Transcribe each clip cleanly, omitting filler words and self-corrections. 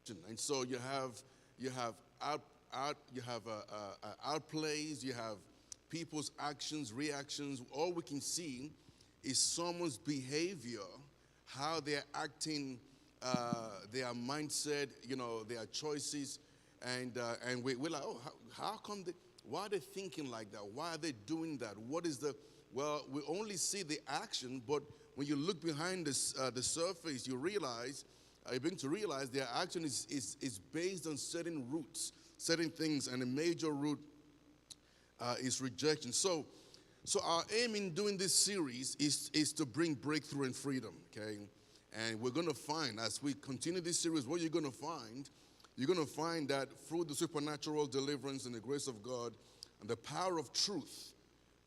And so you have outplays, you have people's actions, reactions. All we can see is someone's behavior, how they're acting, their mindset, their choices, and we're like, oh, how come they? Why are they thinking like that? Why are they doing that? What is the? Well, we only see the action, but when you look behind the surface, you realize, you begin to realize their action is based on certain roots, certain things, and a major root is rejection. So our aim in doing this series is to bring breakthrough and freedom, okay? And we're going to find, as we continue this series, what you're going to find that through the supernatural deliverance and the grace of God and the power of truth,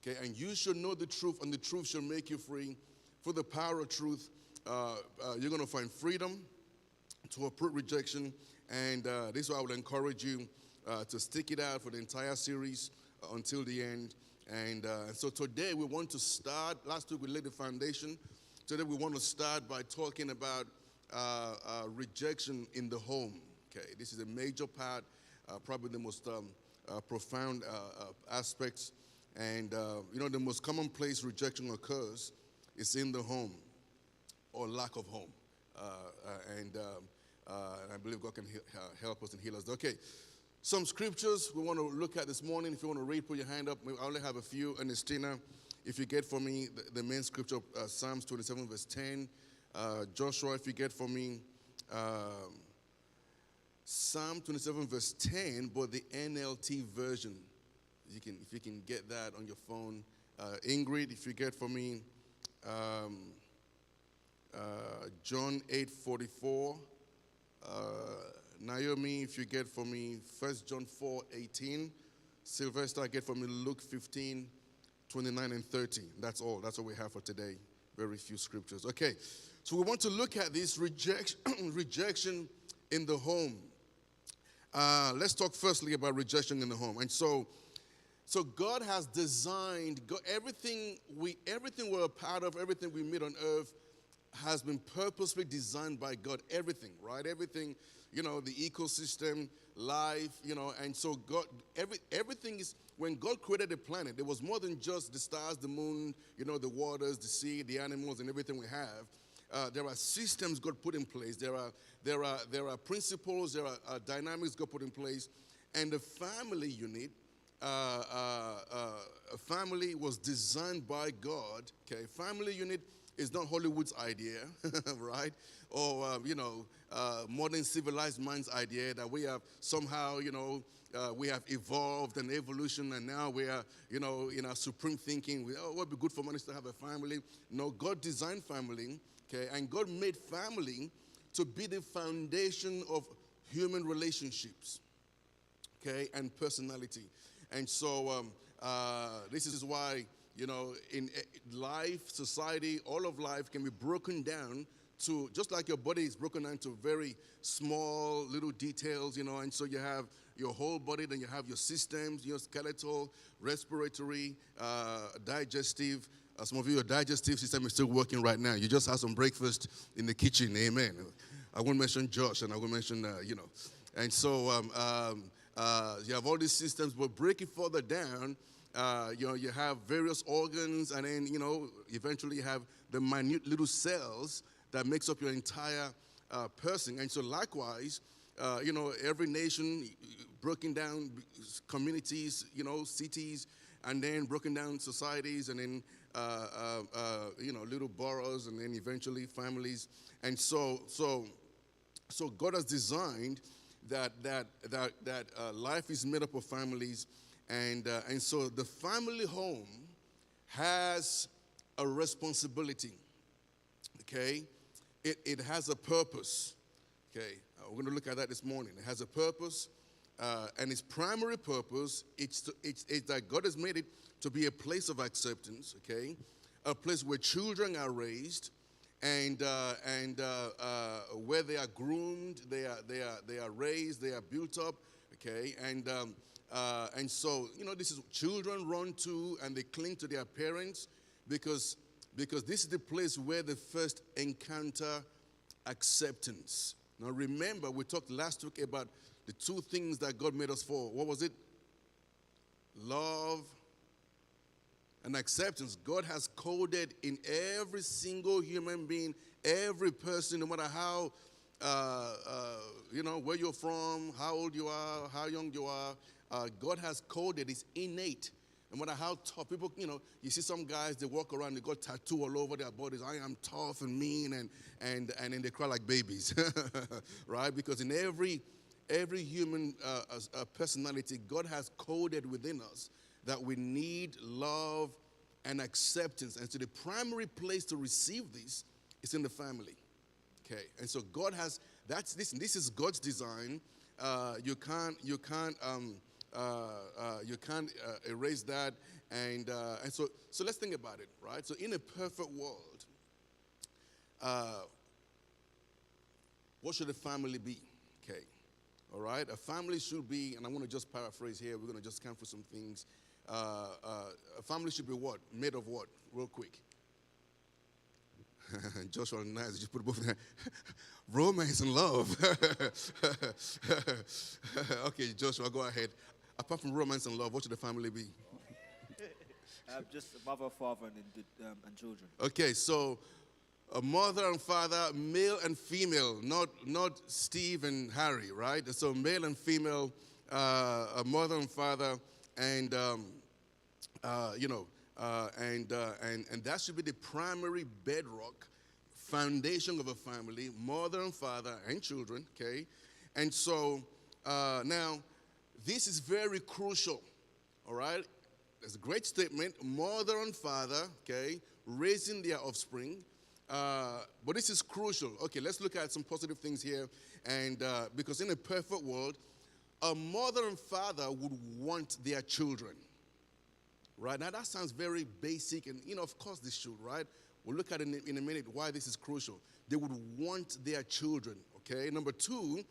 okay, and you should know the truth, and the truth shall make you free. For the power of truth, you're going to find freedom to uproot rejection, and this is why I would encourage you to stick it out for the entire series until the end. And so today we want to start. Last week we laid the foundation. Today we want to start by talking about rejection in the home. Okay, this is a major part, probably the most profound aspects. And the most common place rejection occurs is in the home or lack of home. And I believe God can help us and heal us. Okay, some scriptures we want to look at this morning. If you want to read, put your hand up. I only have a few. Ernestina, if you get for me the main scripture, Psalms 27 verse 10. Joshua, if you get for me Psalm 27 verse 10, but the NLT version. If you can get that on your phone. Ingrid, if you get for me John 8:44. Naomi, if you get for me 1 John 4:18. Sylvester, get for me Luke 15:29 and 30. That's all. That's all we have for today. Very few scriptures. Okay, so we want to look at this rejection in the home. Let's talk firstly about rejection in the home. And so God has designed everything we're a part of, everything we meet on earth has been purposely designed by God. Everything, right? Everything, the ecosystem, life, and so God, everything is, when God created the planet, there was more than just the stars, the moon, the waters, the sea, the animals, and everything we have. There are systems God put in place. There are principles, there are dynamics God put in place, and the family unit. A family was designed by God. Okay, family unit is not Hollywood's idea, right? Or modern civilized man's idea that we have somehow, we have evolved and evolution, and now we are, in our supreme thinking, what would be good for man to have a family? No, God designed family, okay, and God made family to be the foundation of human relationships, okay, and personality. And so this is why, in life, society, all of life can be broken down to, just like your body is broken down to very small little details, and so you have your whole body, then you have your systems, your skeletal, respiratory, digestive. Some of you, your digestive system is still working right now. You just had some breakfast in the kitchen, amen. I won't mention Josh, and I won't mention, And so you have all these systems, but break it further down, you have various organs, and then, eventually you have the minute little cells that makes up your entire person. And so likewise, every nation, broken down communities, cities, and then broken down societies, and then, little boroughs, and then eventually families. And so God has designed that life is made up of families, and so the family home has a responsibility. Okay, it has a purpose. Okay, we're going to look at that this morning. It has a purpose, and its primary purpose it's that God has made it to be a place of acceptance. Okay, a place where children are raised. And where they are groomed, they are raised, they are built up, okay, and so this is children run to and they cling to their parents because this is the place where they first encounter acceptance, Now remember, we talked last week about the two things that God made us for. What was it? Love and acceptance. God has coded in every single human being, every person, no matter how, where you're from, how old you are, how young you are, God has coded. It's innate. No matter how tough people, you see some guys, they walk around, they got tattoo all over their bodies. I am tough and mean, and then they cry like babies, right? Because in every human personality, God has coded within us that we need love and acceptance. And so the primary place to receive this is in the family. Okay, and so God has, this is God's design. You can't erase that. And so let's think about it, right? So in a perfect world, what should a family be? Okay, all right? A family should be, and I'm going to just paraphrase here. We're going to just scan through some things. A family should be what? Made of what? Real quick. Joshua and Nice, just put both of them. Romance and love. Okay, Joshua, go ahead. Apart from romance and love, what should the family be? Just a mother, father, and children. Okay, so a mother and father, male and female, not Steve and Harry, right? So male and female, a mother and father, and and that should be the primary bedrock foundation of a family, mother and father and children, okay? And so now this is very crucial, all right? It's a great statement, mother and father, okay, raising their offspring. But this is crucial. Okay, let's look at some positive things here. And because in a perfect world, a mother and father would want their children. Right? Now that sounds very basic, and of course this should, right? We'll look at it in a minute why this is crucial. They would want their children, okay? Number two,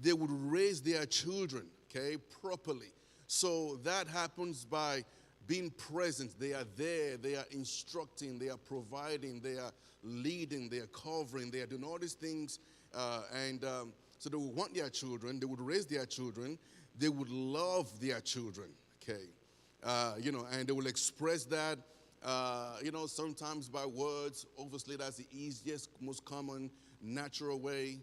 they would raise their children, okay, properly. So that happens by being present. They are there, they are instructing, they are providing, they are leading, they are covering, they are doing all these things. So they would want their children, they would raise their children, they would love their children, okay? And they will express that, sometimes by words. Obviously, that's the easiest, most common, natural way,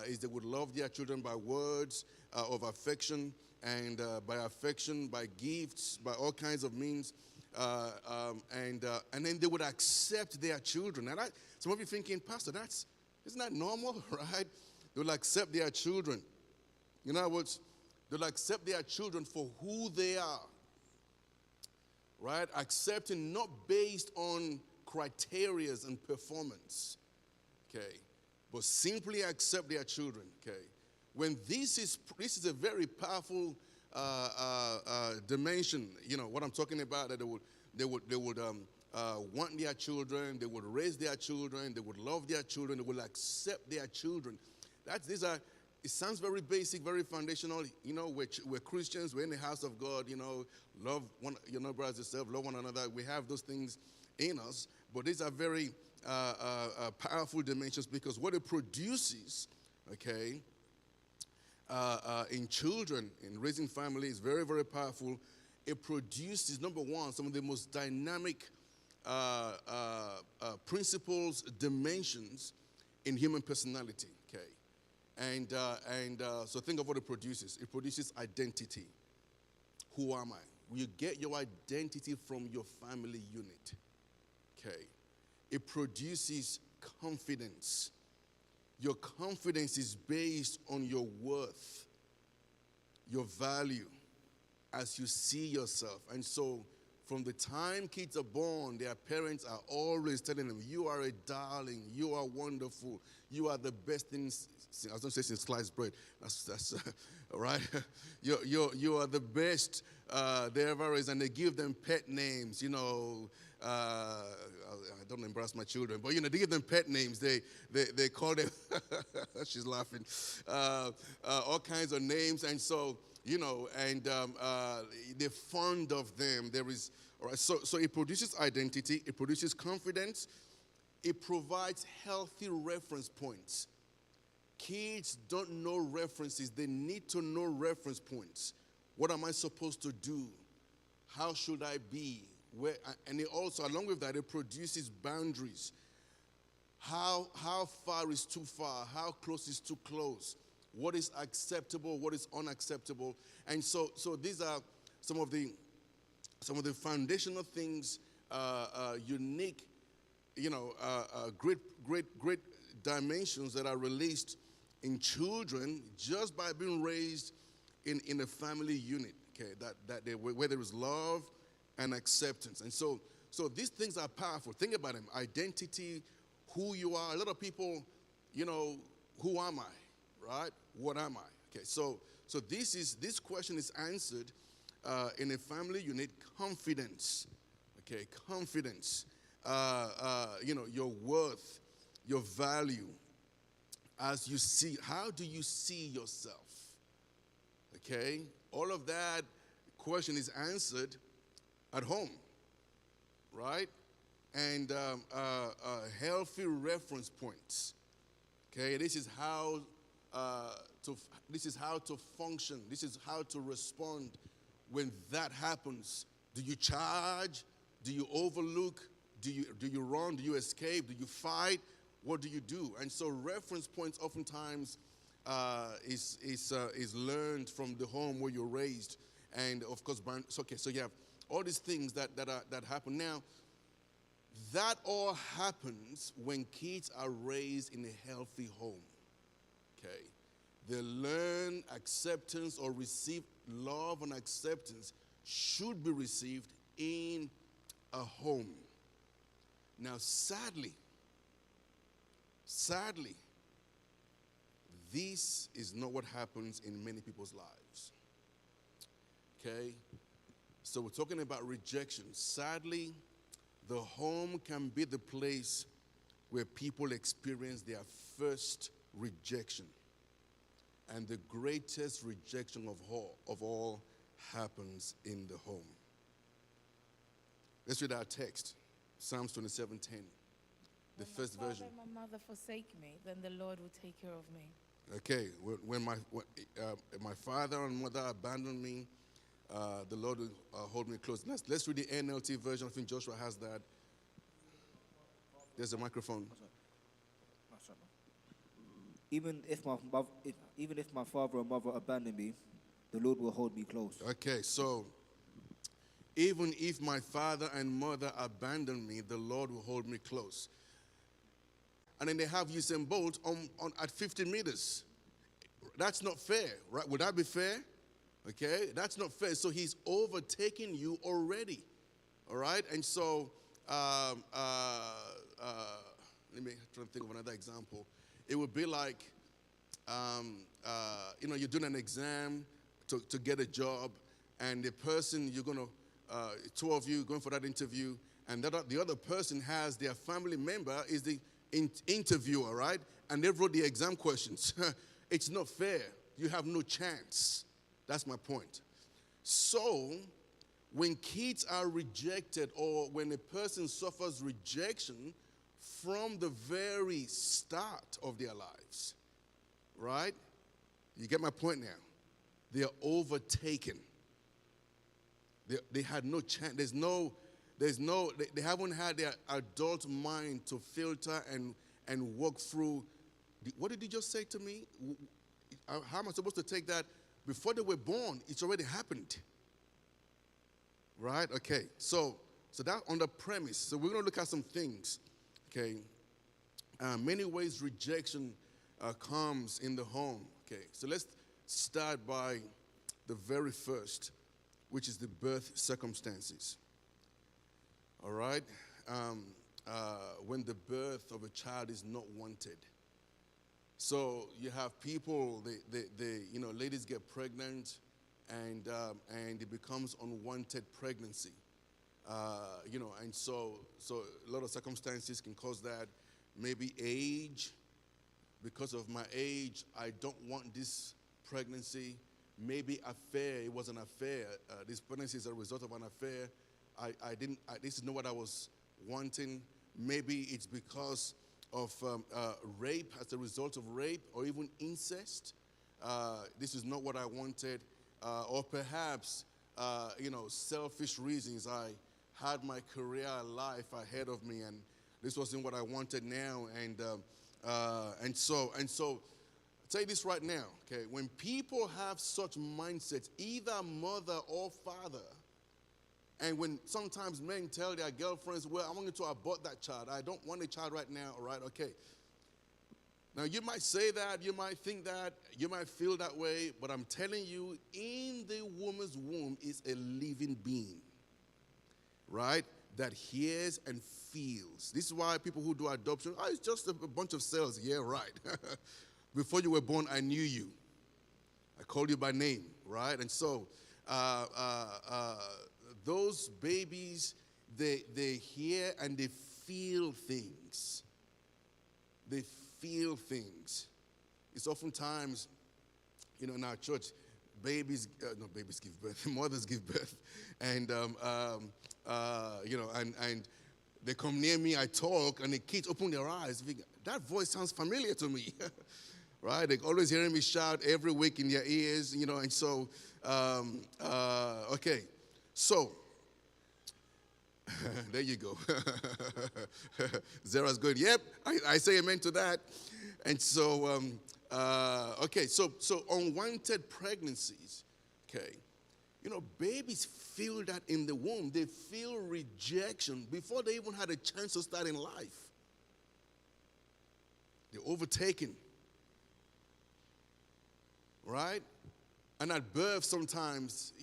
is they would love their children by words of affection, and by gifts, by all kinds of means. And then they would accept their children. Now, some of you thinking, Pastor, isn't that normal, right? They will accept their children. In other words, they'll accept their children for who they are. Right? Accepting not based on criteria and performance, okay, but simply accept their children, okay. When this is a very powerful dimension. What I'm talking about, that they would want their children, they would raise their children, they would love their children, they would accept their children. It sounds very basic, very foundational. We're Christians, we're in the house of God, love one, brothers yourself, love one another. We have those things in us, but these are very powerful dimensions, because what it produces, okay, in children, in raising family, is very, very powerful. It produces, number one, some of the most dynamic principles, dimensions in human personality, okay? And so think of what it produces. It produces identity. Who am I? You get your identity from your family unit. Okay. It produces confidence. Your confidence is based on your worth, your value, as you see yourself. And so from the time kids are born, their parents are always telling them, you are a darling, you are wonderful, you are the best thing. I was going to say since sliced bread. That's all right. You are the best there ever is, and they give them pet names. I don't embarrass my children, but they give them pet names. They call them. She's laughing. All kinds of names, and so they're fond of them. There is all right. So it produces identity. It produces confidence. It provides healthy reference points. Kids don't know references. They need to know reference points. What am I supposed to do? How should I be? Where, and it also, along with that, it produces boundaries. How far is too far? How close is too close? What is acceptable? What is unacceptable? And so these are some of the foundational things, unique, great dimensions that are released in children just by being raised in a family unit. Okay, where there is love and acceptance. And so these things are powerful. Think about them. Identity, who you are. A lot of people, who am I, right? What am I? Okay, so this question is answered in a family unit. Confidence, okay, confidence. Your worth, your value. As you see, how do you see yourself? Okay, all of that question is answered at home, right? And healthy reference points. Okay, this is how to function. This is how to respond when that happens. Do you charge? Do you overlook? Do you run? Do you escape? Do you fight? What do you do? And so reference points oftentimes is learned from the home where you're raised. And of course, so you have all these things that happen. Now, that all happens when kids are raised in a healthy home. Okay? They learn acceptance or receive love and acceptance should be received in a home. Now, sadly, this is not what happens in many people's lives. Okay? So we're talking about rejection. Sadly, the home can be the place where people experience their first rejection. And the greatest rejection of all happens in the home. Let's read our text. Psalms 27:10. The first version. When my mother forsake me, then the Lord will take care of me. Okay, when my father and mother abandon me, the Lord will hold me close. Let's read the NLT version. I think Joshua has that. There's a microphone. Even if my father or mother abandon me, the Lord will hold me close. Okay, so even if my father and mother abandon me, the Lord will hold me close. And then they have Usain Bolt at 50 meters. That's not fair, right? Would that be fair? Okay, that's not fair. So he's overtaken you already, all right? And so, let me try to think of another example. It would be like, you're doing an exam to get a job, and the person two of you going for that interview, and the other person has their family member is the interviewer, right? And they wrote the exam questions. It's not fair. You have no chance. That's my point. So, when kids are rejected or when a person suffers rejection from the very start of their lives, right? You get my point now? They are overtaken. They had no chance. They haven't had their adult mind to filter and work through. What did you just say to me? How am I supposed to take that? Before they were born, it's already happened. Right? Okay. So that on the premise. So we're going to look at some things. Okay. Many ways rejection comes in the home. Okay. So let's start by the very first, which is the birth circumstances. All right? When the birth of a child is not wanted. So you have people, ladies get pregnant, and it becomes unwanted pregnancy. And so a lot of circumstances can cause that. Maybe age. Because of my age, I don't want this pregnancy. Maybe affair. It was an affair. This pregnancy is a result of an affair. This is not what I was wanting. Maybe it's because rape as a result of rape or even incest. This is not what I wanted. Or perhaps, selfish reasons. I had my career life ahead of me, and this wasn't what I wanted now. And so, I'll tell you this right now, okay? When people have such mindsets, either mother or father, and when sometimes men tell their girlfriends, well, I want you to abort that child. I don't want a child right now, all right? Okay. Now, you might say that, you might think that, you might feel that way, but I'm telling you, in the woman's womb is a living being, right? That hears and feels. This is why people who do adoption, it's just a bunch of cells. Yeah, right. Before you were born, I knew you. I called you by name, right? And so, those babies, they hear and they feel things. They feel things. It's oftentimes, in our church, babies give birth, mothers give birth, and and they come near me, I talk, and the kids open their eyes. That voice sounds familiar to me, right? They're always hearing me shout every week in their ears, and so, okay. So, there you go. Zara's going, yep, I say amen to that. And so, okay, so unwanted pregnancies, okay. Babies feel that in the womb. They feel rejection before they even had a chance to start in life. They're overtaken, right? And at birth, sometimes,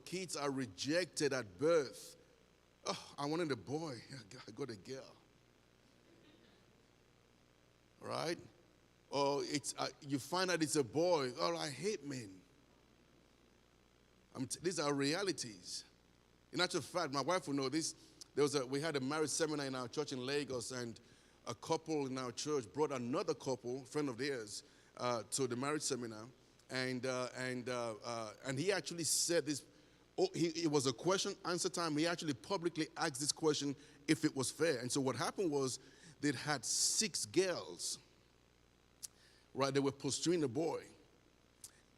kids are rejected at birth. Oh, I wanted a boy. I got a girl. Right? Or you find out it's a boy. Oh, I hate men. These are realities. In actual fact, my wife will know this. We had a marriage seminar in our church in Lagos, and a couple in our church brought another couple, friend of theirs, to the marriage seminar, and he actually said this. Oh, it was a question answer time. He actually publicly asked this question if it was fair. And so what happened was they'd had 6 girls, right? They were pursuing a boy,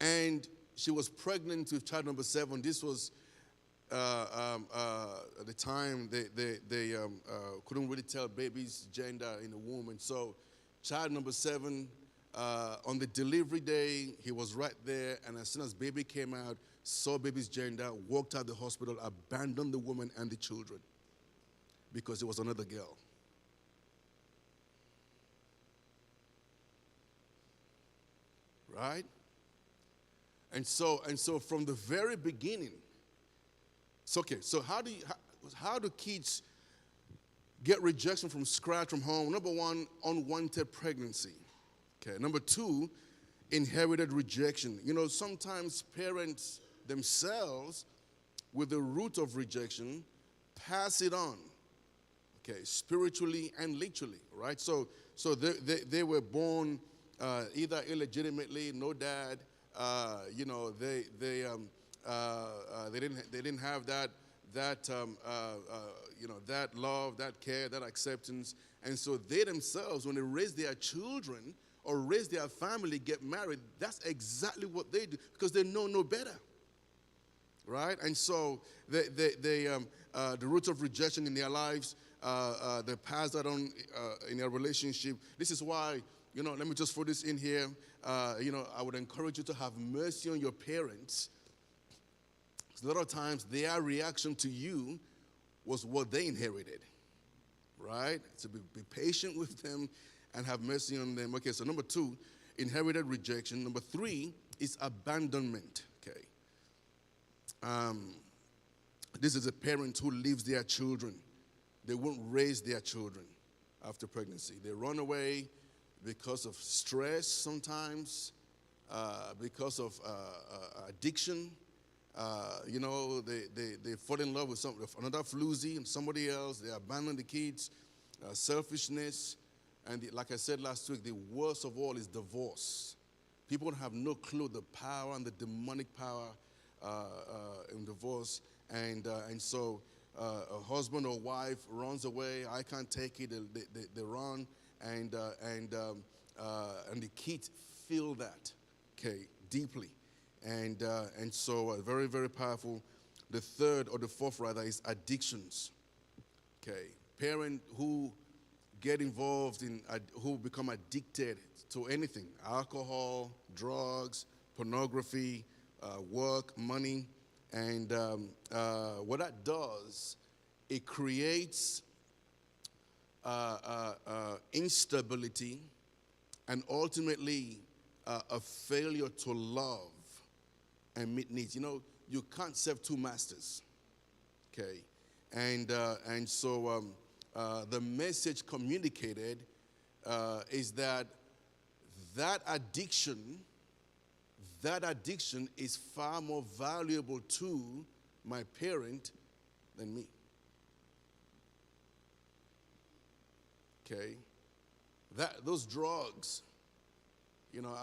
and she was pregnant with child number 7. This was at the time they couldn't really tell baby's gender in the womb. And so child number 7, on the delivery day, he was right there. And as soon as baby came out, saw baby's gender, walked out the hospital, abandoned the woman and the children because it was another girl. Right? And so from the very beginning, okay, so how do kids get rejection from scratch from home? Number 1, unwanted pregnancy. Okay, number 2, inherited rejection. Sometimes parents themselves, with the root of rejection, pass it on, okay, spiritually and literally, right? So they were born either illegitimately, no dad. They didn't have that love, that care, that acceptance, and so they themselves, when they raise their children or raise their family, get married, that's exactly what they do because they know no better, right? And so the roots of rejection in their lives, they pass that on in their relationship. This is why, let me just throw this in here. I would encourage you to have mercy on your parents. A lot of times, their reaction to you was what they inherited, right? So be patient with them and have mercy on them. Okay, so number 2, inherited rejection. Number 3 is abandonment, okay? This is a parent who leaves their children. They won't raise their children after pregnancy. They run away because of stress sometimes, because of addiction. They fall in love with another floozy and somebody else. They abandon the kids, selfishness. And like I said last week, the worst of all is divorce. People have no clue the power and the demonic power in divorce. And so a husband or wife runs away. I can't take it. They run. and the kids feel that, okay, deeply. And so very, very powerful. The third or the fourth rather is addictions. Okay, parents who get involved in, who become addicted to anything, alcohol, drugs, pornography, work, money, and what that does, it creates instability and ultimately a failure to love and meet needs. You know, you can't serve two masters, okay? And so the message communicated is that addiction is far more valuable to my parent than me. Okay, those drugs. You know,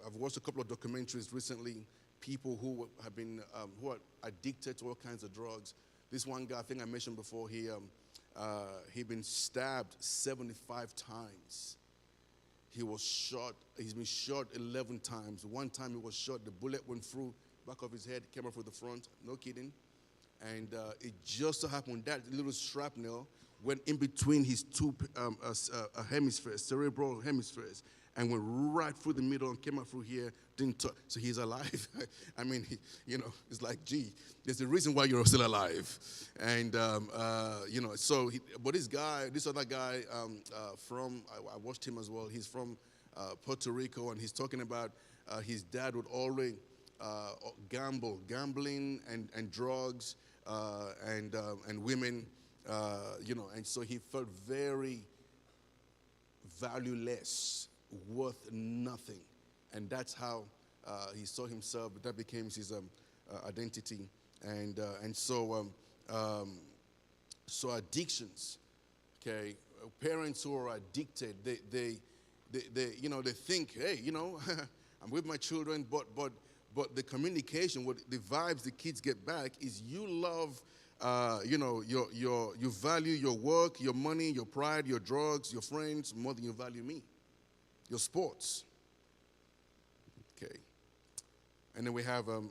I've watched a couple of documentaries recently. People who have been who are addicted to all kinds of drugs. This one guy, I think I mentioned before, he'd been stabbed 75 times. He was shot. He's been shot 11 times. One time he was shot, the bullet went through back of his head, came up through the front. No kidding. And it just so happened that little shrapnel went in between his two hemispheres, cerebral hemispheres, and went right through the middle and came out through here. Didn't touch, so he's alive. I mean, you know, it's like, gee, there's a reason why you're still alive. And you know, so but this other guy I watched him as well. He's from Puerto Rico, and he's talking about his dad would always gambling and drugs and women. You know, and so he felt very valueless, worth nothing, and that's how he saw himself. That became his identity, and so addictions. Okay, parents who are addicted, they you know, they think, hey, you know, I'm with my children, but the communication, what the vibes the kids get back is you love. You know, you value your work, your money, your pride, your drugs, your friends more than you value me, your sports. Okay. And then we have a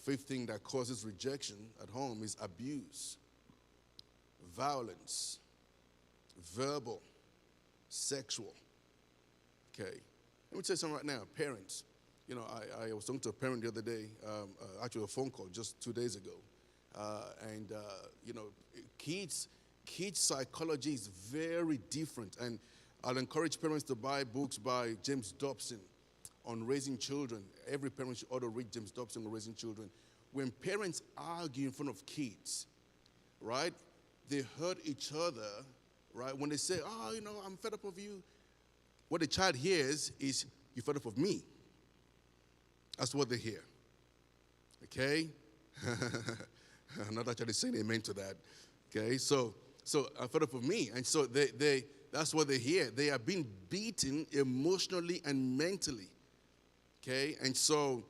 fifth thing that causes rejection at home is abuse, violence, verbal, sexual. Okay. Let me tell you something right now, parents. You know, I was talking to a parent the other day, actually a phone call just 2 days ago. You know, kids' psychology is very different. And I'll encourage parents to buy books by James Dobson on raising children. Every parent should ought to read James Dobson on raising children. When parents argue in front of kids, right, they hurt each other, right? When they say, oh, you know, I'm fed up of you, what the child hears is, you're fed up of me. That's what they hear. Okay? I'm not actually saying amen to that. Okay, so I'm fed up of me. And so they that's what they hear. They are being beaten emotionally and mentally. Okay, and so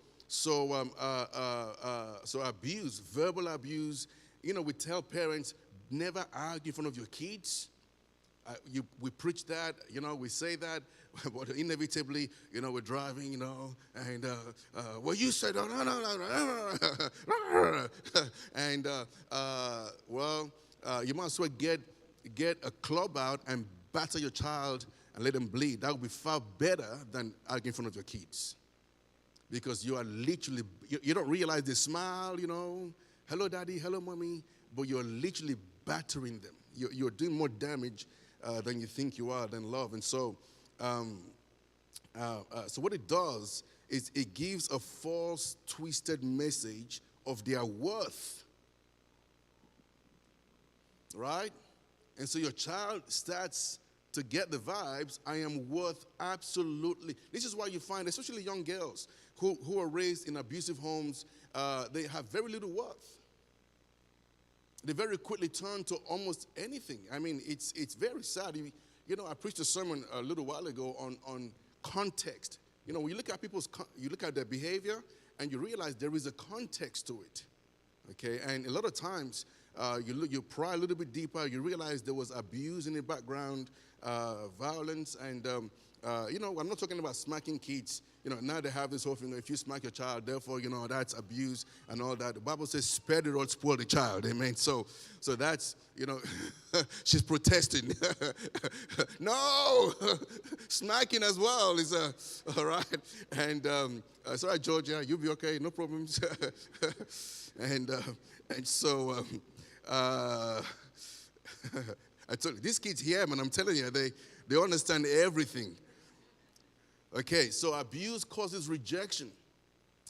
abuse, verbal abuse. You know, we tell parents, never argue in front of your kids. We preach that, you know, we say that, but inevitably, you know, we're driving, you know, and, well, you said, no. And, you might as well get a club out and batter your child and let them bleed. That would be far better than arguing in front of your kids. Because you are literally, you don't realize they smile, you know, hello, daddy, hello, mommy, but you're literally battering them. You're doing more damage than you think you are, than love. And so, so what it does is it gives a false, twisted message of their worth, right? And so your child starts to get the vibes, I am worth absolutely. This is why you find, especially young girls who are raised in abusive homes, they have very little worth. They very quickly turn to almost anything. I mean, it's very sad. You know, I preached a sermon a little while ago on context. You know, when you look at you look at their behavior, and you realize there is a context to it. Okay, and a lot of times you pry a little bit deeper, you realize there was abuse in the background, violence, and I'm not talking about smacking kids. Now they have this whole thing, if you smack your child, therefore, that's abuse and all that. The Bible says, spare the rod, spoil the child. Amen. So that's, she's protesting. No, smacking as well is, all right. And sorry, Georgia, you'll be okay, no problems. and so, I told you, these kids here, man, I'm telling you, they understand everything. Okay, so abuse causes rejection.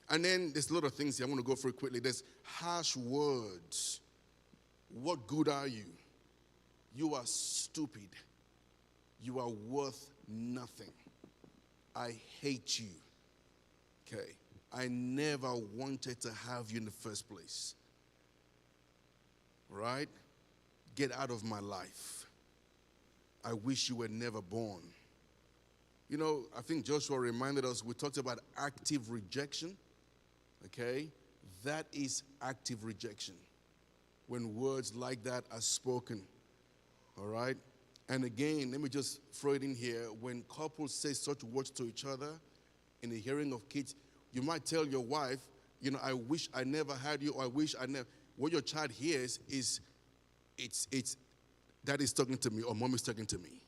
And then there's a lot of things here. I want to go through quickly. There's harsh words. What good are you? You are stupid. You are worth nothing. I hate you. Okay, I never wanted to have you in the first place. Right? Get out of my life. I wish you were never born. I think Joshua reminded us, we talked about active rejection, okay? That is active rejection, when words like that are spoken, all right? And again, let me just throw it in here. When couples say such words to each other in the hearing of kids, you might tell your wife, I wish I never had you, or I wish I never. What your child hears is, it's daddy's talking to me, or mommy's talking to me.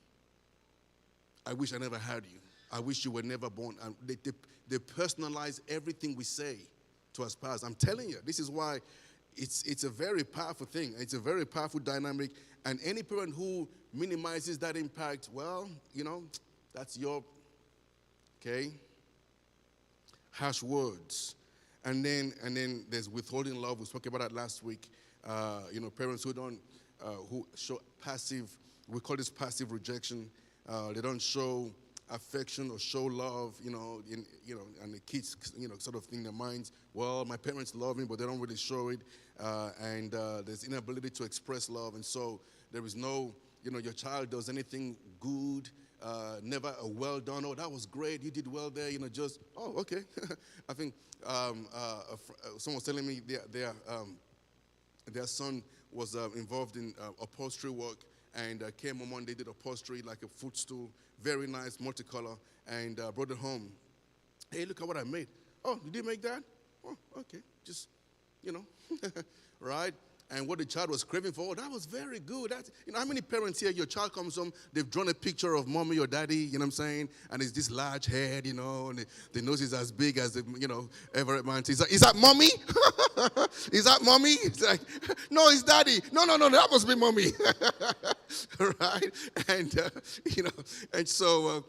I wish I never had you. I wish you were never born. And they personalize everything we say to our spouse. I'm telling you, this is why it's a very powerful thing. It's a very powerful dynamic. And any parent who minimizes that impact, well, that's your, okay, harsh words. And then there's withholding love. We spoke about that last week. Parents who show passive, we call this passive rejection. They don't show affection or show love, and the kids, sort of think in their minds, well, my parents love me, but they don't really show it, and there's inability to express love, and so there is no, your child does anything good, never a well done, oh, that was great, you did well there, just, oh, okay. I think someone was telling me their son was involved in upholstery work, and came home one day, did upholstery, like a footstool, very nice, multicolor, and brought it home. Hey, look at what I made. Oh, you did make that? Oh, okay, just, right? And what the child was craving for, oh, that was very good. That's, how many parents here, your child comes home, they've drawn a picture of mommy or daddy, you know what I'm saying? And it's this large head, and the nose is as big as the, Everett Mountain. Is that mommy? Is that mommy? It's like, no, it's daddy. No, that must be mommy. Right? And, and so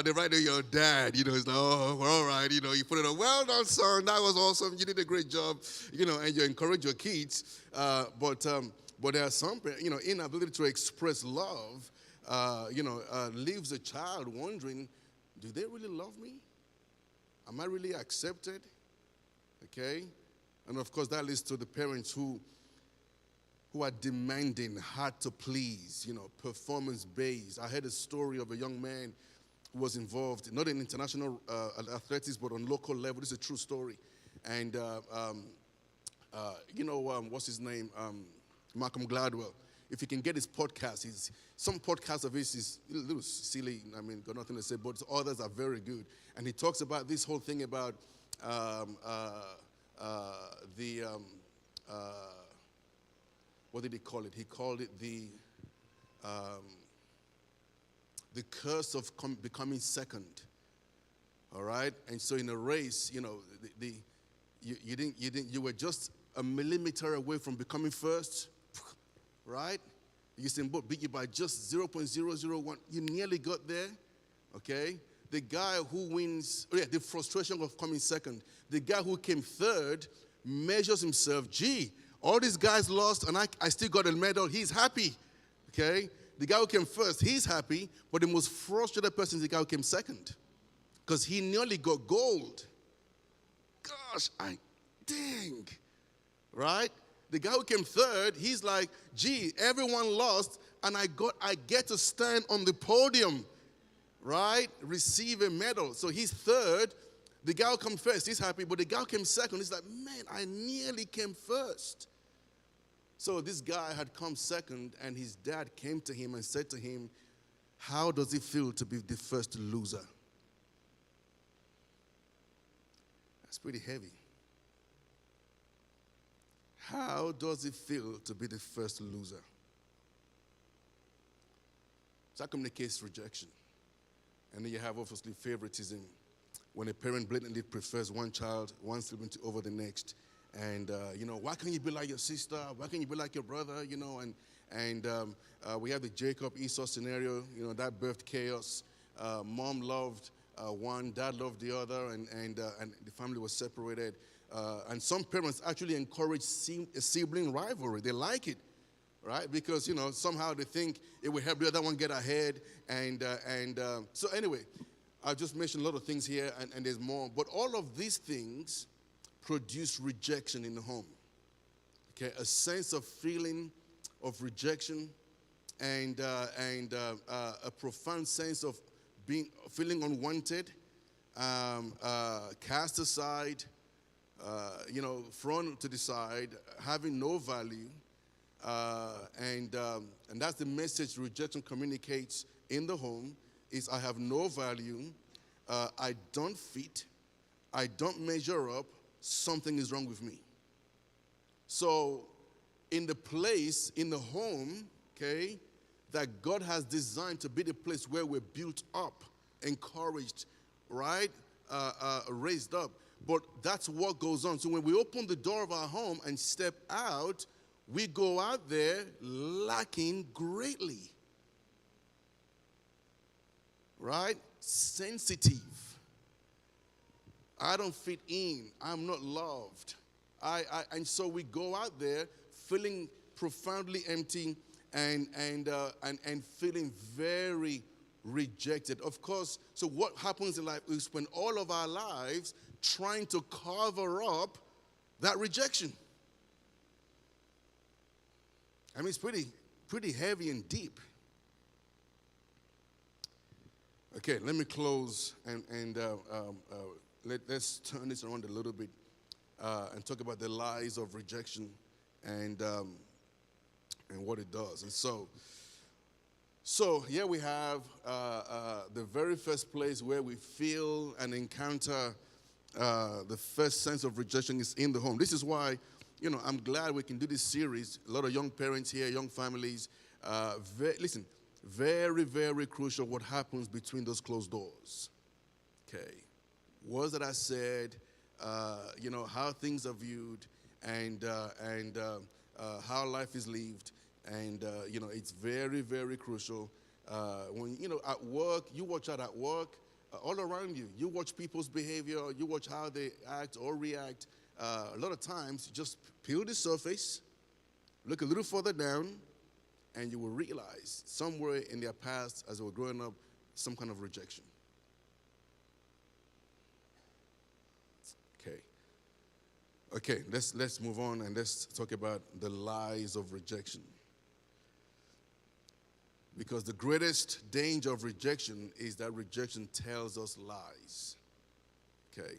they write to your dad, it's like, oh, all right, you put it on, well done, son, that was awesome, you did a great job, and you encourage your kids. But there are some, inability to express love, leaves a child wondering, do they really love me? Am I really accepted? Okay? And of course, that leads to the parents who are demanding, hard to please, performance-based. I heard a story of a young man who was involved, not in international athletics, but on local level. This is a true story. And what's his name? Malcolm Gladwell. If you can get his podcast, some podcasts of his is a little silly. Got nothing to say, but others are very good. And he talks about this whole thing about what did he call it? He called it the curse of becoming second. All right, and so in a race, you were just a millimeter away from becoming first, right? Usain Bolt beat you by just 0.001. You nearly got there, okay? The guy who wins, the frustration of coming second. The guy who came third measures himself, gee, all these guys lost and I still got a medal. He's happy, okay? The guy who came first, he's happy, but the most frustrated person is the guy who came second because he nearly got gold. Gosh, dang, right? The guy who came third, he's like, gee, everyone lost and I get to stand on the podium, right? Receive a medal. So he's third. The guy who came first, he's happy, but the guy who came second, he's like, man, I nearly came first. So this guy had come second, and his dad came to him and said to him, how does it feel to be the first loser? That's pretty heavy. How does it feel to be the first loser? So that communicates rejection. And then you have, obviously, favoritism, when a parent blatantly prefers one child, one sibling over the next. And, why can't you be like your sister? Why can't you be like your brother? And we have the Jacob Esau scenario, that birthed chaos. Mom loved one, dad loved the other, and the family was separated. And some parents actually encourage a sibling rivalry. They like it, right? Because, somehow they think it will help the other one get ahead. So anyway, I've just mentioned a lot of things here, and there's more. But all of these things produce rejection in the home. Okay, a sense of feeling of rejection and a profound sense of feeling unwanted, cast aside, thrown to the side, having no value, and that's the message rejection communicates in the home: is I have no value, I don't fit, I don't measure up, something is wrong with me. So in the place, in the home, okay, that God has designed to be the place where we're built up, encouraged, right, raised up. But that's what goes on. So when we open the door of our home and step out, we go out there lacking greatly. Right? Sensitive. I don't fit in. I'm not loved. And so we go out there feeling profoundly empty and feeling very rejected. Of course, so what happens in life? We spend all of our lives trying to cover up that rejection. I mean, it's pretty heavy and deep. Okay, let me close and let's turn this around a little bit and talk about the lies of rejection and what it does. And so here we have the very first place where we feel and encounter the first sense of rejection is in the home. This is why, I'm glad we can do this series. A lot of young parents here, young families. Listen, very, very crucial what happens between those closed doors. Okay. Words that are said, how things are viewed, and how life is lived. And, it's very, very crucial. When, at work, you watch out at work, all around you. You watch people's behavior, you watch how they act or react. A lot of times, just peel the surface, look a little further down, and you will realize somewhere in their past, as they were growing up, some kind of rejection. Okay, let's move on and let's talk about the lies of rejection. Because the greatest danger of rejection is that rejection tells us lies. Okay.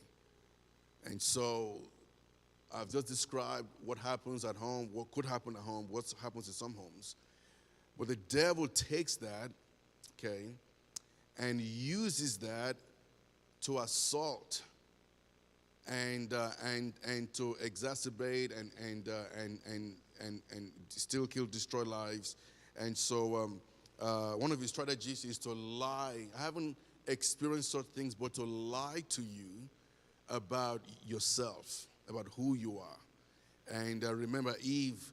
And so I've just described what happens at home, what could happen at home, what happens in some homes. But the devil takes that, okay, and uses that to assault and to exacerbate and still kill, destroy lives. And so one of his strategies is to lie. I haven't experienced such things, but to lie to you about yourself, about who you are. And remember, Eve,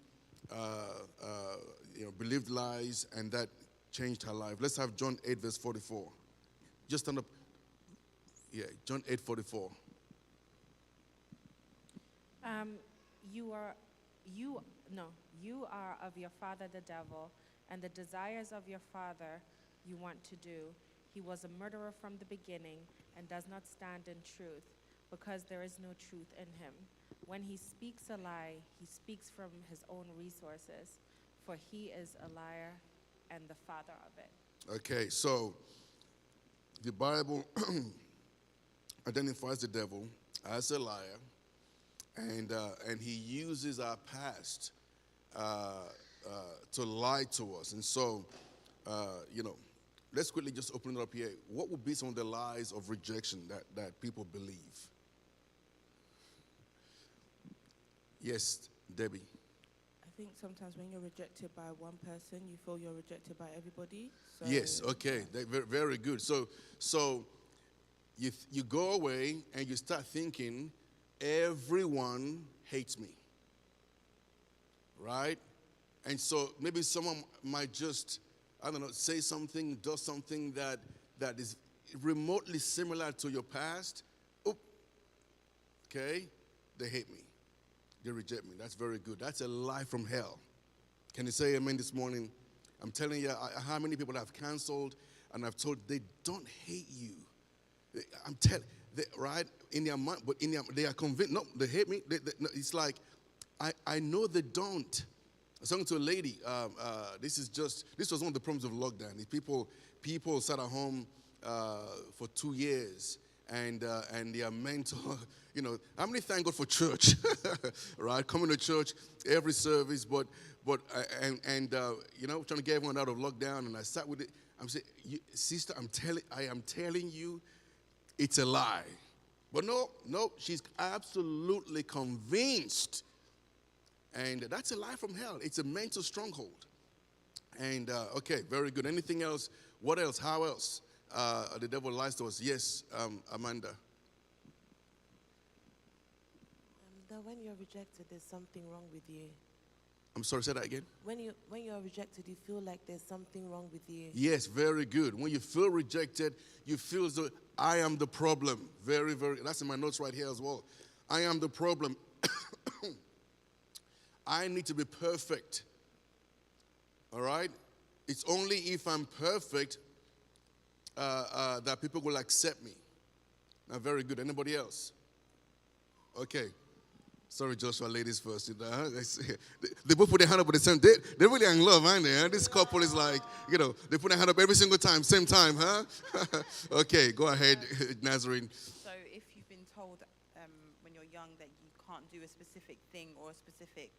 believed lies, and that changed her life. Let's have John 8, verse 44. Just stand up. Yeah, John 8, 44. You are of your father the devil, and the desires of your father you want to do. He was a murderer from the beginning and does not stand in truth, because there is no truth in him. When he speaks a lie, he speaks from his own resources, for he is a liar and the father of it. Okay, so the Bible identifies the devil as a liar, and he uses our past to lie to us. And so, let's quickly just open it up here. What would be some of the lies of rejection that people believe? Yes, Debbie. I think sometimes when you're rejected by one person, you feel you're rejected by everybody. So Yes, okay, very, very good. So you go away and you start thinking, everyone hates me, right? And so maybe someone might just, I don't know, say something, do something that is remotely similar to your past. Oop, okay, they hate me. They reject me. That's very good. That's a lie from hell. Can you say amen this morning? I'm telling you, how many people I've canceled and I've told they don't hate you. I'm telling, right? In their mind, but they are convinced. No, they hate me. No, it's like, I know they don't. I was talking to a lady. This was one of the problems of lockdown. People sat at home for 2 years. And their mentor, how many thank God for church, right? Coming to church every service, but trying to get everyone out of lockdown. And I sat with it. I'm saying, sister, I am telling you, it's a lie. But no, she's absolutely convinced, and that's a lie from hell. It's a mental stronghold. And okay, very good. Anything else? What else? How else? The devil lies to us. Yes, Amanda. that when you're rejected, there's something wrong with you. I'm sorry, say that again. When you're rejected, you feel like there's something wrong with you. Yes, very good. When you feel rejected, you feel as though I am the problem. Very, very, that's in my notes right here as well. I am the problem. I need to be perfect. All right? It's only if I'm perfect that people will accept me. Now, very good. Anybody else? Okay. Sorry, Joshua, ladies first. They both put their hand up at the same time. They're really in love, aren't they? This couple is like, they put their hand up every single time, same time, huh? Okay, go ahead, Nazarene. So if you've been told when you're young that you can't do a specific thing or a specific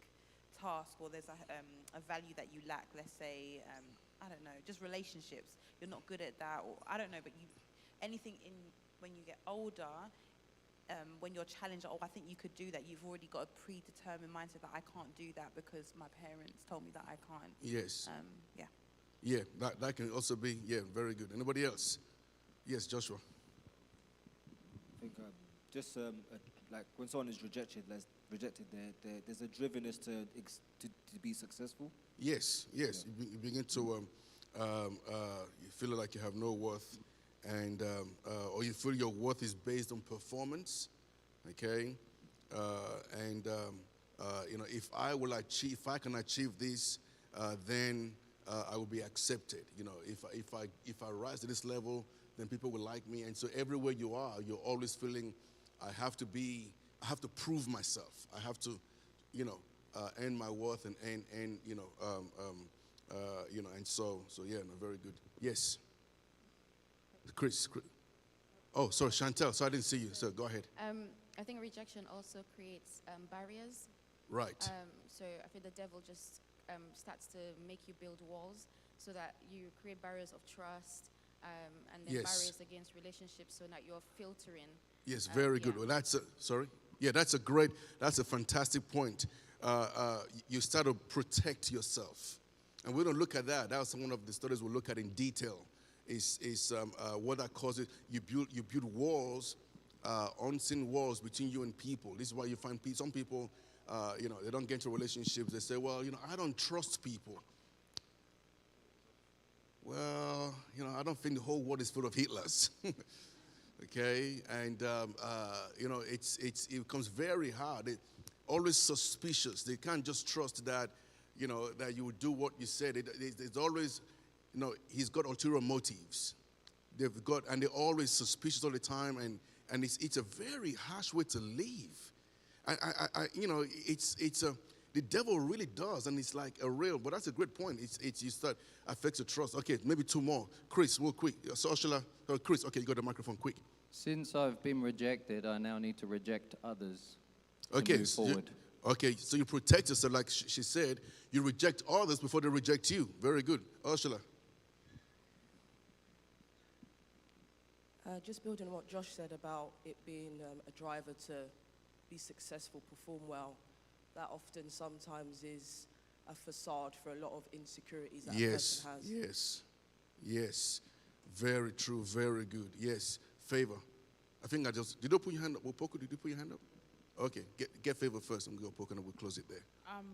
task, or there's a value that you lack, let's say, I don't know, just relationships, you're not good at that, or I don't know, but anything when you get older, when you're challenged, I think you could do that, you've already got a predetermined mindset that I can't do that because my parents told me that I can't. Yes. Yeah. Yeah, that can also be, very good. Anybody else? Yes, Joshua. I think just like when someone is rejected, there's a drivenness to be successful. Yes. Yeah. You begin to you feel like you have no worth, and or you feel your worth is based on performance. Okay, if I can achieve this, then I will be accepted. If I rise to this level, then people will like me. And so everywhere you are, you're always feeling I have to prove myself. I have to, earn my worth and very good. Yes. Chris. Oh, sorry, Chantel. So I didn't see you. So go ahead. I think rejection also creates barriers. Right. So I think the devil just starts to make you build walls so that you create barriers of trust and then barriers against relationships so that you're filtering. Yes, very good. Well, that's a fantastic point. You start to protect yourself. And we don't look at that. That was one of the studies we'll look at in detail. Is what that causes. You build walls, unseen walls between you and people. This is why you find some people, they don't get into relationships. They say, well, I don't trust people. Well, I don't think the whole world is full of Hitlers. Okay, and it becomes very hard. They're always suspicious. They can't just trust that, that you will do what you said. It's always, he's got ulterior motives. They're always suspicious all the time, and it's a very harsh way to live. The devil really does, and it's like a real. But that's a great point. You start affects your trust. Okay, maybe two more. Chris, real quick. So Chris, okay, you got the microphone, quick. Since I've been rejected, I now need to reject others. Okay. To move forward. Okay, so you protect yourself, like she said. You reject others before they reject you. Very good. Ursula. Just building on what Josh said about it being a driver to be successful, perform well, that often sometimes is a facade for a lot of insecurities that a person has. Yes. Very true, very good. Yes, Favor. I think did you put your hand up? Poko, did you put your hand up? Okay, get Favor first. I'm going to poke and we'll close it there.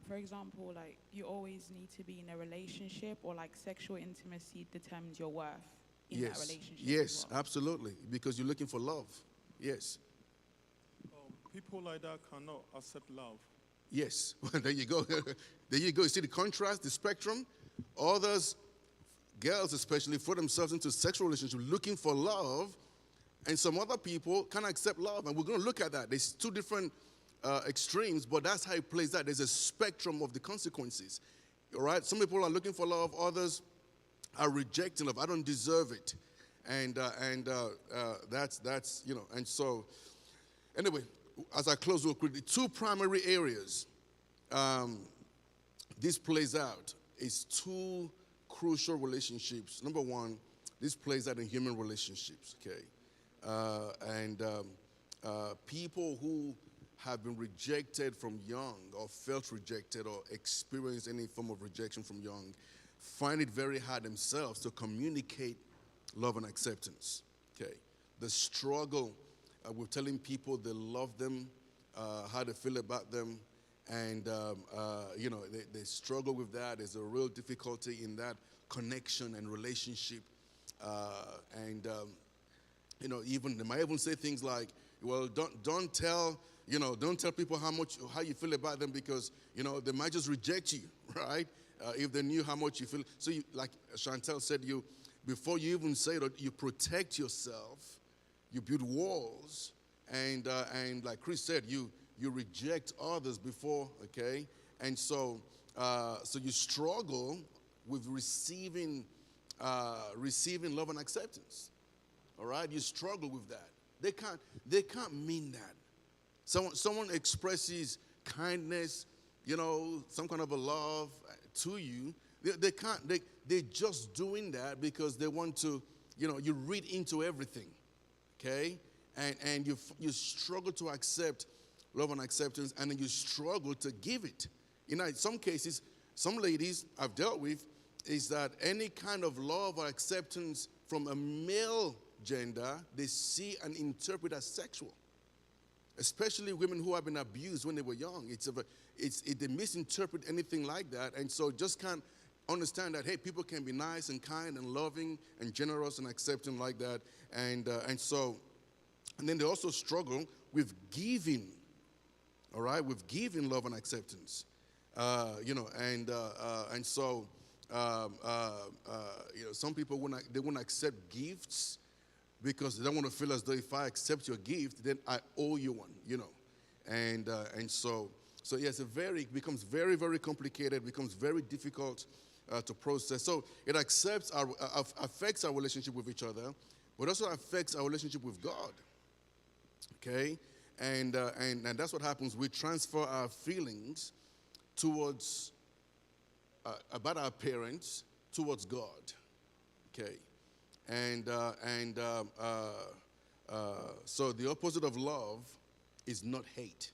For example, like you always need to be in a relationship, or like sexual intimacy determines your worth in that relationship. Yes, as well. absolutely, because you're looking for love. Yes. People like that cannot accept love. Yes, there you go. There you go. You see the contrast, the spectrum. Others, girls especially, throw themselves into sexual relationships looking for love, and some other people can't accept love. And we're going to look at that. There's two different extremes, but that's how it plays out. There's a spectrum of the consequences. All right? Some people are looking for love. Others are rejecting love. I don't deserve it. And that's, you know, and so, anyway, as I close real quickly, two primary areas this plays out is two crucial relationships. Number one, this plays out in human relationships, okay? People who have been rejected from young or felt rejected or experienced any form of rejection from young find it very hard themselves to communicate love and acceptance, okay? The struggle with telling people they love them, how they feel about them, and, you know, they struggle with that. There's a real difficulty in that connection and relationship. You know, even they might even say things like, well, don't tell people how you feel about them, because, you know, they might just reject you, right? If they knew how much you feel. So you, like Chantel said, before you even say it, you protect yourself, you build walls, and like Chris said, you reject others before, okay? And so you struggle with receiving love and acceptance. All right, you struggle with that. They can't mean that. Someone expresses kindness, you know, some kind of a love to you. They can't. They're just doing that because they want to, you know, you read into everything, okay? And you struggle to accept love and acceptance, and then you struggle to give it. You know, in some cases, some ladies I've dealt with is that any kind of love or acceptance from a male gender, they see and interpret as sexual. Especially women who have been abused when they were young. They misinterpret anything like that, and so just can't understand that, hey, people can be nice and kind and loving and generous and accepting like that. And then they also struggle with giving, all right, with giving love and acceptance. You know, and so you know, some people won't accept gifts because they don't want to feel as though if I accept your gift, then I owe you one, you know. And so yes, it becomes very, very complicated, becomes very difficult to process. So it affects our relationship with each other, but also affects our relationship with God, okay? And that's what happens. We transfer our feelings towards, about our parents, towards God, okay? So the opposite of love is not hate.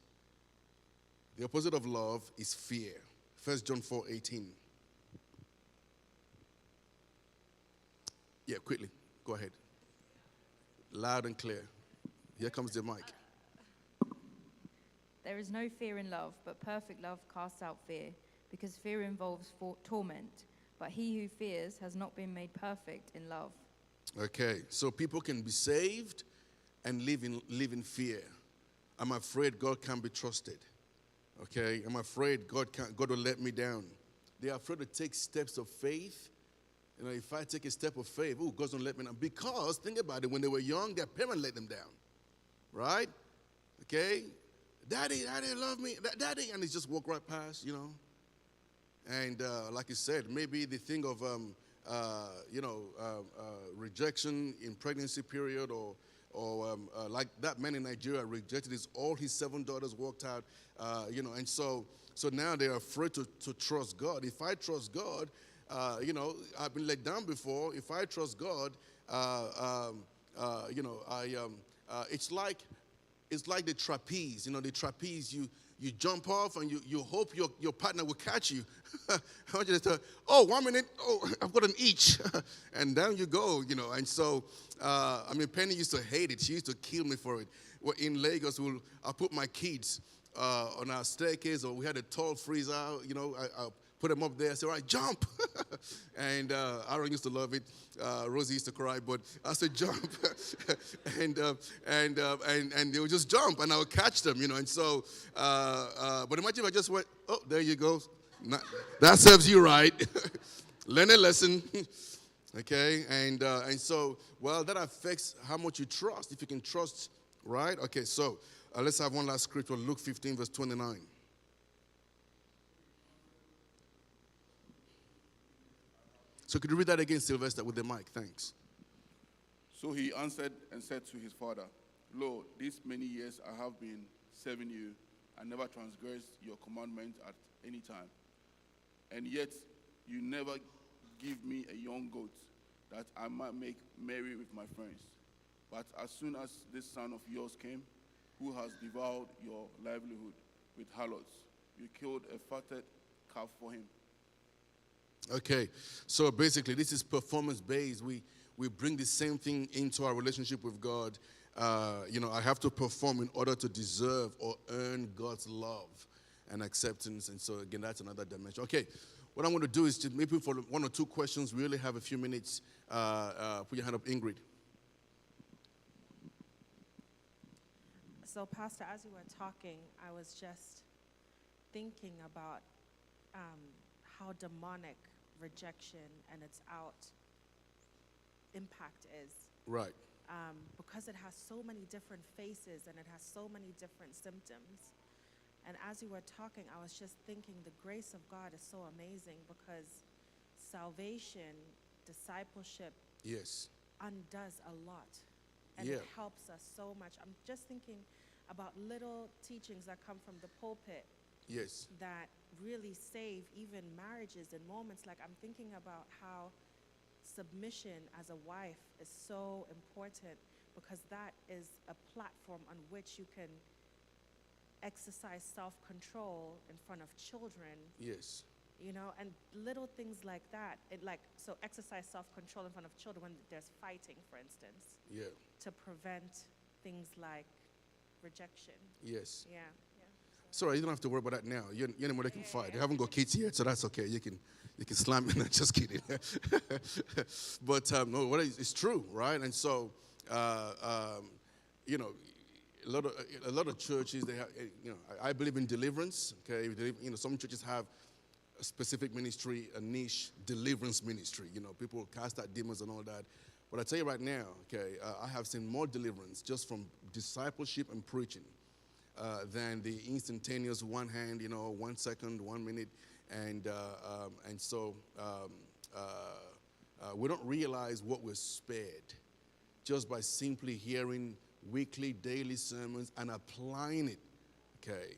The opposite of love is fear. 1 John 4:18. Yeah, quickly. Go ahead. Loud and clear. Here comes the mic. There is no fear in love, but perfect love casts out fear, because fear involves torment. But he who fears has not been made perfect in love. Okay, so people can be saved and live in fear. I'm afraid God can't be trusted. Okay, I'm afraid God will let me down. They are afraid to take steps of faith. You know, if I take a step of faith, God's gonna let me down. Because think about it, when they were young, their parents let them down, right? Okay, Daddy, love me, Daddy, and they just walk right past, you know. And like you said, maybe the thing of rejection in pregnancy period or like that man in Nigeria rejected all his 7 daughters, walked out, and so now they're afraid to trust God. If I trust God, I've been let down before. If I trust God, it's like the trapeze. The trapeze, you jump off and you hope your partner will catch you. I want you to say, 1 minute, I've got an itch. And down you go, And so, Penny used to hate it. She used to kill me for it. Well, in Lagos, I put my kids on our staircase, or we had a tall freezer, I put them up there. I said, all right, jump. And Aaron used to love it. Rosie used to cry, but I said, jump. and they would just jump, and I would catch them, And so, but imagine if I just went, there you go. That serves you right. Learn a lesson. Okay, and so, that affects how much you trust. If you can trust, right? Okay, so let's have one last scripture, Luke 15, verse 29. So could you read that again, Sylvester, with the mic? Thanks. So he answered and said to his father, Lo, these many years I have been serving you, and never transgressed your commandment at any time. And yet you never give me a young goat, that I might make merry with my friends. But as soon as this son of yours came, who has devoured your livelihood with harlots, you killed a fatted calf for him. Okay, so basically this is performance-based. We bring the same thing into our relationship with God. I have to perform in order to deserve or earn God's love and acceptance. And so again, that's another dimension. Okay, what I'm going to do is to maybe for 1 or 2 questions, we really have a few minutes. Put your hand up, Ingrid. So, Pastor, as you were talking, I was just thinking about how demonic rejection and its impact is. Right. Because it has so many different faces and it has so many different symptoms. And as you were talking, I was just thinking the grace of God is so amazing, because salvation, discipleship, yes, undoes a lot. And it helps us so much. I'm just thinking about little teachings that come from the pulpit. Yes. That really save even marriages in moments. Like, I'm thinking about how submission as a wife is so important, because that is a platform on which you can exercise self-control in front of children. Yes. And little things like that. So exercise self-control in front of children when there's fighting, for instance. Yeah. To prevent things like rejection. Yes. Yeah. Sorry, you don't have to worry about that now. You're anymore they can fight. They haven't got kids yet, so that's okay. You can slam in. Just kidding. But no, it's true, right? And so, a lot of churches, they have, I believe in deliverance. Okay, some churches have a specific ministry, a niche deliverance ministry. People cast out demons and all that. But I tell you right now, okay, I have seen more deliverance just from discipleship and preaching than the instantaneous 1 hand, 1 second, 1 minute, and so we don't realize what we're spared just by simply hearing weekly, daily sermons and applying it. Okay,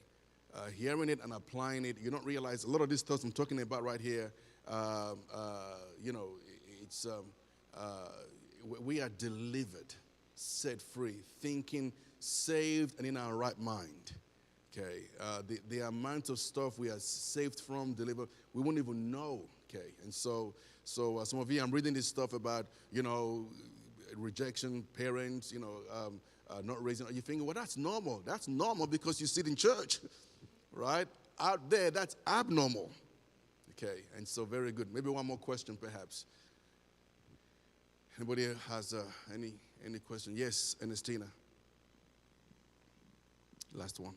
hearing it and applying it, you don't realize a lot of this stuff I'm talking about right here. It's we are delivered, set free, thinking, saved, and in our right mind. Okay, the amount of stuff we are saved from, delivered, we won't even know. Okay, and so some of you, I'm reading this stuff about rejection, parents, not raising. You think, well, that's normal. That's normal because you sit in church, right? Out there, that's abnormal. Okay, and so very good. Maybe one more question, perhaps. Anybody has any question? Yes, Ernestina. Last one.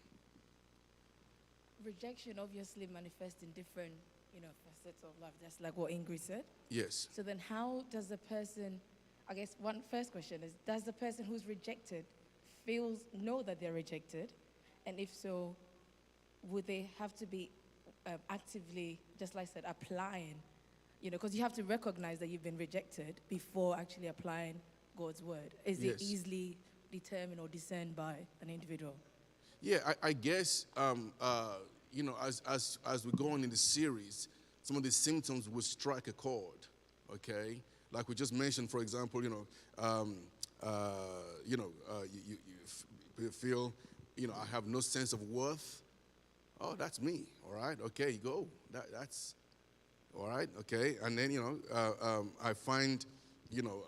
Rejection obviously manifests in different, facets of life, just like what Ingrid said. Yes. So then how does the person, I guess first question is, does the person who's rejected know that they're rejected? And if so, would they have to be actively, just like I said, applying, because you have to recognize that you've been rejected before actually applying God's word. Is it easily determined or discerned by an individual? Yeah, I guess, you know, as we go on in the series, some of the symptoms will strike a chord, okay? Like we just mentioned, for example, you feel, you know, I have no sense of worth. Oh, that's me, all right? Okay, go. That's, all right, okay? And then, you know, I find, you know,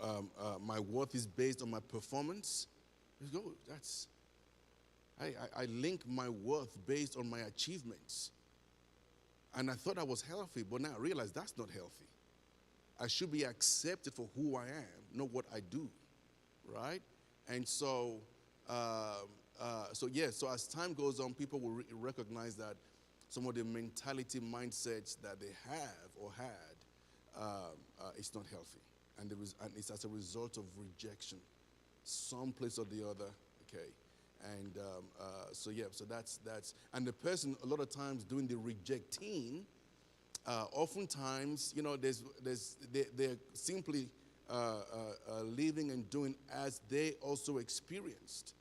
my worth is based on my performance. Let's go, that's, I link my worth based on my achievements. And I thought I was healthy, but now I realize that's not healthy. I should be accepted for who I am, not what I do, right? And so, so as time goes on, people will recognize that some of the mentality mindsets that they have or had, it's not healthy. And it's as a result of rejection, someplace or the other, okay? And so that's, and the person a lot of times doing the rejecting, oftentimes, you know, they're simply living and doing as they also experienced.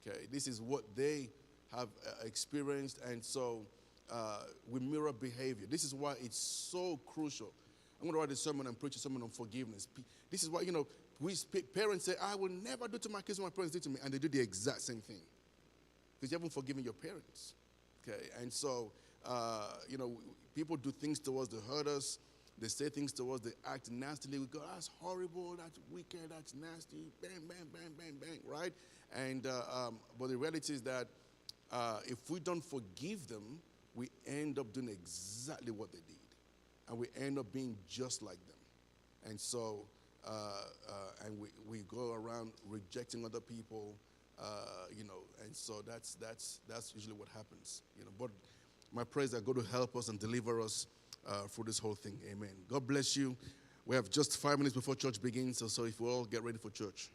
Okay, this is what they have experienced, and so we mirror behavior. This is why it's so crucial. I'm going to write a sermon and preach a sermon on forgiveness. This is why, you know, parents say, I will never do to my kids what my parents did to me, and they do the exact same thing because you haven't forgiven your parents. Okay, and so, you know, people do things towards, they hurt us, they say things towards, they act nastily. We go, that's horrible, that's wicked, that's nasty, bang, bang, bang, bang, bang, right? And, but the reality is that if we don't forgive them, we end up doing exactly what they did. And we end up being just like them. And so, and we go around rejecting other people, you know, and so that's usually what happens, you know. But my prayer is that God will help us and deliver us through this whole thing. Amen. God bless you. We have just 5 minutes before church begins, so if we all get ready for church.